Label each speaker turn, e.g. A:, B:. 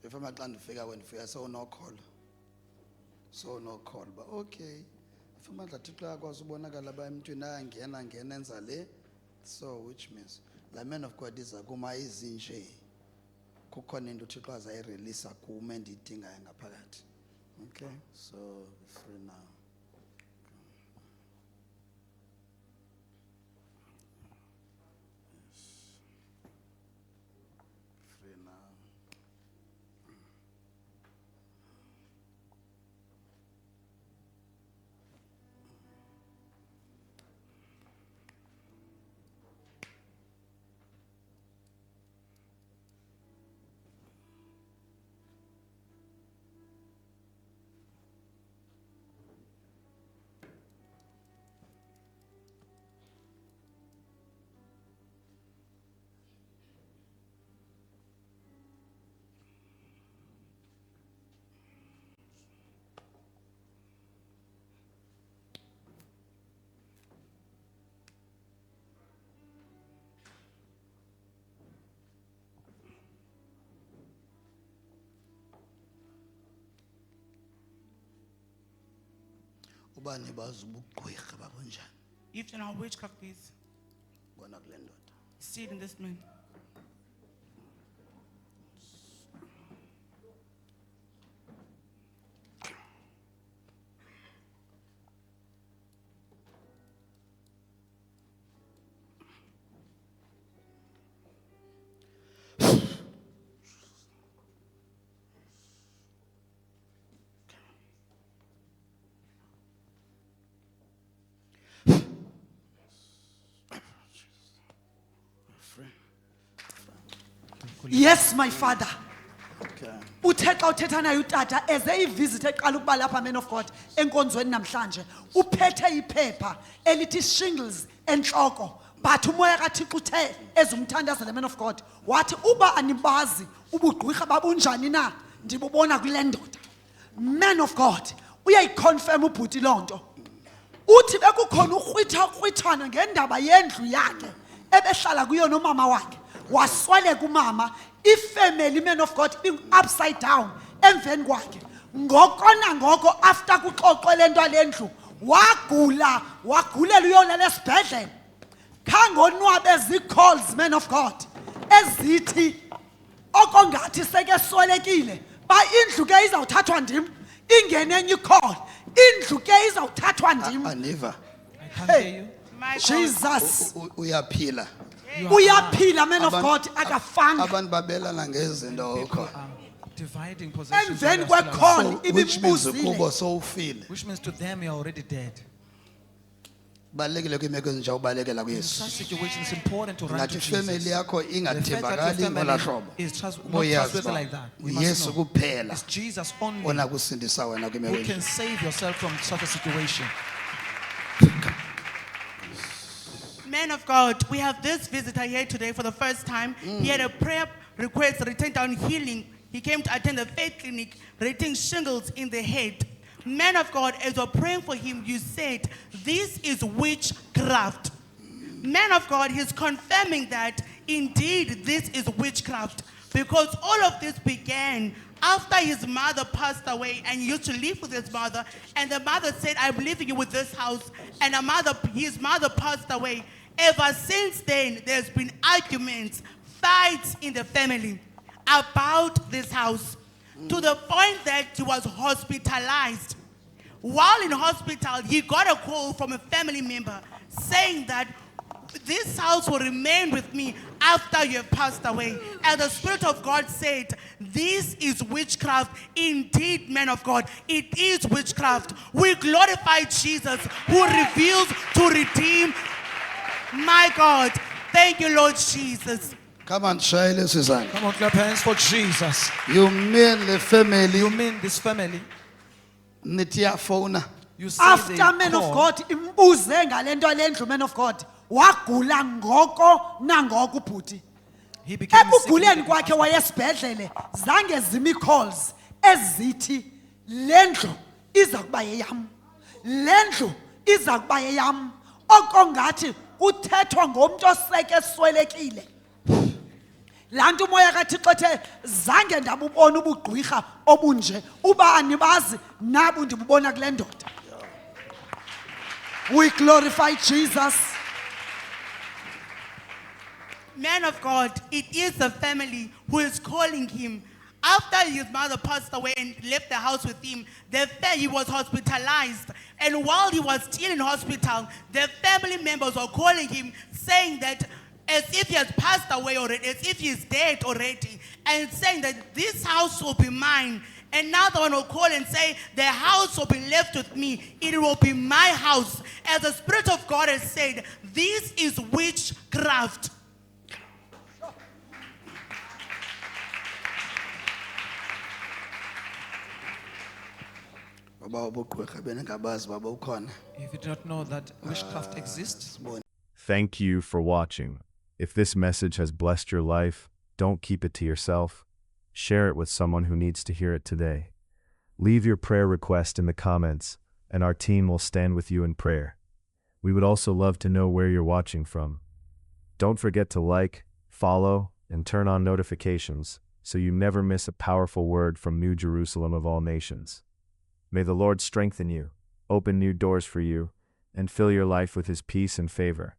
A: If I'm not trying to figure when fear, so no call. So no call. But okay. If I'm not trying to go to Bonagala, I'm to Nangena, so which means, the man of God is a Guma is in Shay. Cookon into Chikas, I release a comment eating a packet. Okay, so free now. Free now.
B: If you know witchcraft is, see it in this man.
C: Yes, my father.
A: Okay.
C: Uthetha uthetha naye utata as eyivisit eqala ukuba lapha man of God enkonzweni namhlanje uphethe iphepha elithi shingles enhloko but umoya kaThixo uthe ezumthandaza le man of God wathi uba anibazi ubugqwirha babunjani na ndibubona kule ndoda. Man of God uyayiconfirm ubhuti lonto uthi bekukhona ukrwithana ngendaba yendlu yakhe ebehlala kuyo nomama wakhe wasweleka umama ifamily man of God being upside down emveni kwakhe ngokona ngoko after kuxoxwe lento alendlu wagulela uyolala esibhedlela khangonwabe ezi-calls man of God ezithi okongathi seke swelekile ba indlu ke izawuthathwa ndim ingene enye icall indlu ke izawuthathwa ndim
A: Aniva.
D: I can't hear you.
B: My God.
C: Jesus
A: Uyaphila.
C: uyaphila man of God akafanga
A: Abantu babelana ngezinto
D: People
A: okho.
D: are dividing possessions.
C: emveni
D: while you're still
C: kwecall
D: alive.
A: Which means
C: ibibuzile
A: ukubo so ufile.
D: Which means to them you're already dead.
A: Balekile kwimeko ezinje ubalekela
D: In such
A: kuYesu.
D: situations, it's important to run to
A: Ngathi family
D: Jesus.
A: yakho
D: The fact that
A: ingathembakali
D: your
A: ngola
D: family
A: hlobo.
D: is not
A: Boyazi
D: trustworthy
A: ba,
D: like that. We must
A: Yesu
D: know.
A: kuphela
D: It's Jesus only
A: ona kusindisa wena kwimeko
D: who
A: enje.
D: can save yourself from such a situation.
B: Man of God, we have this visitor here today for the first time. He had a prayer request written down healing. He came to attend the faith clinic, rating shingles in the head. Man of God, as we're praying for him, you said, this is witchcraft. Man of God, he's confirming that indeed this is witchcraft. Because all of this began after his mother passed away and he used to live with his mother. And the mother said, I'm leaving you with this house. And his mother passed away. Ever since then, there's been arguments, fights in the family about this house. To the point that he was hospitalized. While in hospital, he got a call from a family member saying that this house will remain with me after you have passed away. And the Spirit of God said, this is witchcraft. Indeed, man of God, it is witchcraft. We glorify Jesus who reveals to redeem. My God, thank you, Lord Jesus.
A: Come on, shayele sizana.
D: Come on, clap hands for Jesus.
A: You mean the family
D: You mean this family?
A: nitia phone.
D: You say
C: after
D: they
C: man of
D: call.
C: God imbuze ngalento alendlu man of God wagula ngoko nangoko ubhuti
D: He became sick
C: ekuguleni
D: immediately
C: kwakhe
D: after.
C: wayesibhedlele zange zimi calls ezithi lendlu iza kuba yeyam lendlu iza kuba yeyam okongathi uthethwa ngomuntu oseke swelekile laa nto umoya kathixo ethe zange ndabubona ubugqwirha obunje ubani bazi nabu ndibubona kule ndoda. We glorify Jesus.
B: Man of God, it is the family who is calling him. After his mother passed away and left the house with him, he was hospitalized. And while he was still in hospital, the family members were calling him, saying that as if he has passed away already, as if he is dead already, and saying that this house will be mine. Another one will call and say, the house will be left with me. It will be my house. As the Spirit of God has said, this is witchcraft.
A: Baba ubugqwirha bengabazi baba ukhona.
D: If you do not know that witchcraft exists,
A: Sibone.
E: Thank you for watching. If this message has blessed your life, don't keep it to yourself. Share it with someone who needs to hear it today. Leave your prayer request in the comments, and our team will stand with you in prayer. We would also love to know where you're watching from. Don't forget to like, follow, and turn on notifications so you never miss a powerful word from New Jerusalem of all nations. May the Lord strengthen you, open new doors for you, and fill your life with His peace and favor.